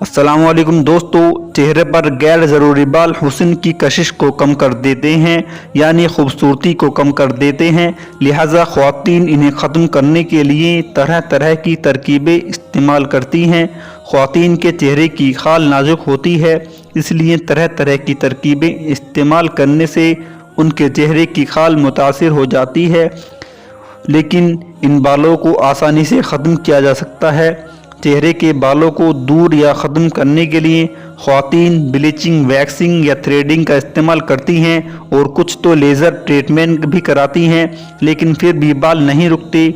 अस्सलाम वालेकुम दोस्तों, चेहरे पर गैर ज़रूरी बाल हुस्न की कशिश को कम कर देते हैं, यानी खूबसूरती को कम कर देते हैं। लिहाजा ख़वातीन इन्हें ख़त्म करने के लिए तरह तरह की तरकीबें इस्तेमाल करती हैं। ख़वातीन के चेहरे की खाल नाजुक होती है, इसलिए तरह तरह की तरकीबें इस्तेमाल करने से उनके चेहरे की खाल मुतासिर हो जाती है, लेकिन इन बालों को आसानी से ख़त्म किया जा सकता है। चेहरे के बालों को दूर या ख़त्म करने के लिए ख़वातीन ब्लीचिंग, वैक्सिंग या थ्रेडिंग का इस्तेमाल करती हैं और कुछ तो लेज़र ट्रीटमेंट भी कराती हैं, लेकिन फिर भी बाल नहीं रुकते,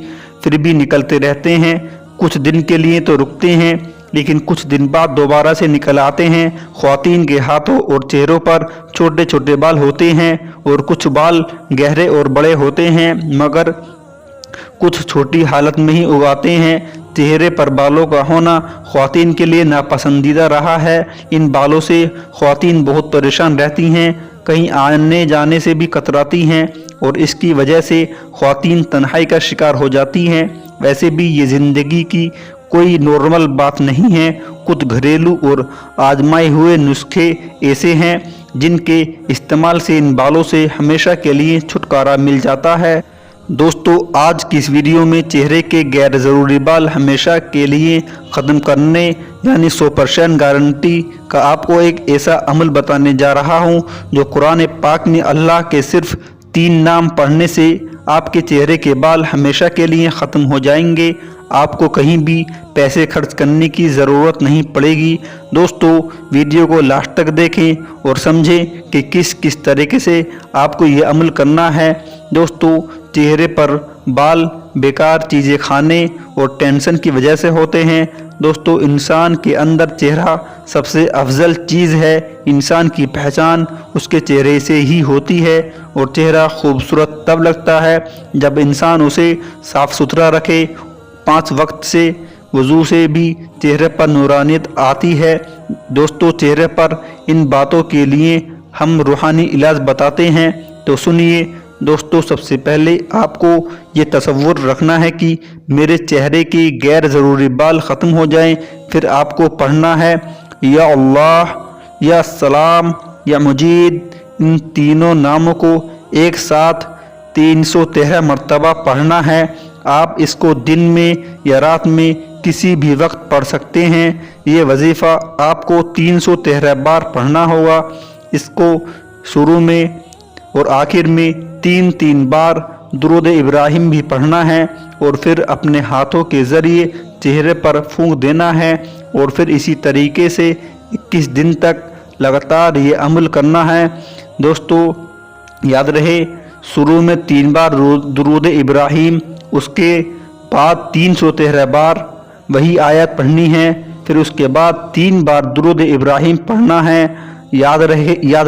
फिर भी निकलते रहते हैं। कुछ दिन के लिए तो रुकते हैं, लेकिन कुछ दिन बाद दोबारा से निकल आते हैं। ख़वातीन के हाथों और चेहरों पर छोटे छोटे बाल होते हैं और कुछ बाल गहरे और बड़े होते हैं, मगर कुछ छोटी हालत में ही उगाते हैं। चेहरे पर बालों का होना ख़वातीन के लिए नापसंदीदा रहा है। इन बालों से ख़वातीन बहुत परेशान रहती हैं, कहीं आने जाने से भी कतराती हैं और इसकी वजह से ख़वातीन तन्हाई का शिकार हो जाती हैं। वैसे भी ये ज़िंदगी की कोई नॉर्मल बात नहीं है। कुछ घरेलू और आजमाए हुए नुस्खे ऐसे हैं जिनके इस्तेमाल से इन बालों से हमेशा के लिए छुटकारा मिल जाता है। दोस्तों, आज की इस वीडियो में चेहरे के गैर ज़रूरी बाल हमेशा के लिए ख़त्म करने यानी 100% गारंटी का आपको एक ऐसा अमल बताने जा रहा हूं जो कुरान पाक में अल्लाह के सिर्फ 3 नाम पढ़ने से आपके चेहरे के बाल हमेशा के लिए ख़त्म हो जाएंगे। आपको कहीं भी पैसे खर्च करने की ज़रूरत नहीं पड़ेगी। दोस्तों, वीडियो को लास्ट तक देखें और समझें कि किस किस तरीके से आपको ये अमल करना है। दोस्तों, चेहरे पर बाल बेकार चीज़ें खाने और टेंशन की वजह से होते हैं। दोस्तों, इंसान के अंदर चेहरा सबसे अफजल चीज़ है। इंसान की पहचान उसके चेहरे से ही होती है और चेहरा खूबसूरत तब लगता है जब इंसान उसे साफ़ सुथरा रखे। 5 वक्त से वज़ू से भी चेहरे पर नूरानियत आती है। दोस्तों, चेहरे पर इन बातों के लिए हम रूहानी इलाज बताते हैं, तो सुनिए। दोस्तों, सबसे पहले आपको ये तसव्वुर रखना है कि मेरे चेहरे के गैर ज़रूरी बाल ख़त्म हो जाएं। फिर आपको पढ़ना है या अल्लाह, या सलाम, या मुजीद। इन तीनों नामों को एक साथ 313 मरतबा पढ़ना है। आप इसको दिन में या रात में किसी भी वक्त पढ़ सकते हैं। ये वजीफ़ा आपको 313 बार पढ़ना होगा। इसको शुरू में और आखिर में 3 बार दुरूद इब्राहिम भी पढ़ना है और फिर अपने हाथों के ज़रिए चेहरे पर फूंक देना है और फिर इसी तरीके से 21 दिन तक लगातार ये अमल करना है। दोस्तों, याद रहे, शुरू में 3 बार दुरूद इब्राहिम, उसके बाद 313 बार वही आयत पढ़नी है, फिर उसके बाद 3 बार दुरूद इब्राहिम पढ़ना है। याद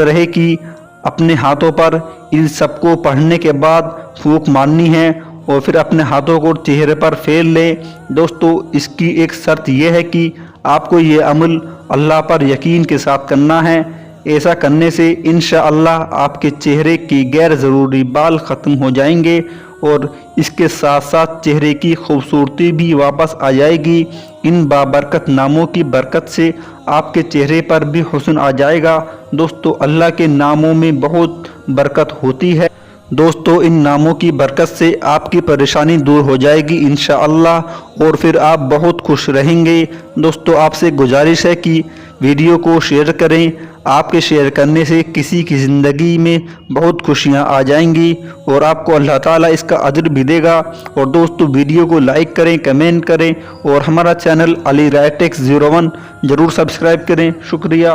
रहे कि अपने हाथों पर इन सबको पढ़ने के बाद फूंक मारनी है और फिर अपने हाथों को चेहरे पर फैल लें। दोस्तों, इसकी एक शर्त यह है कि आपको ये अमल अल्लाह पर यकीन के साथ करना है। ऐसा करने से इंशाअल्लाह आपके चेहरे की गैर ज़रूरी बाल ख़त्म हो जाएंगे और इसके साथ साथ चेहरे की खूबसूरती भी वापस आ जाएगी। इन बाबरकत नामों की बरकत से आपके चेहरे पर भी हुस्न आ जाएगा। दोस्तों, अल्लाह के नामों में बहुत बरकत होती है। दोस्तों, इन नामों की बरकत से आपकी परेशानी दूर हो जाएगी इंशाअल्लाह और फिर आप बहुत खुश रहेंगे। दोस्तों, आपसे गुजारिश है कि वीडियो को शेयर करें। आपके शेयर करने से किसी की ज़िंदगी में बहुत खुशियां आ जाएंगी और आपको अल्लाह ताला इसका अजर भी देगा। और दोस्तों, वीडियो को लाइक करें, कमेंट करें और हमारा चैनल अली राय टेक्स 01 ज़रूर सब्सक्राइब करें। शुक्रिया।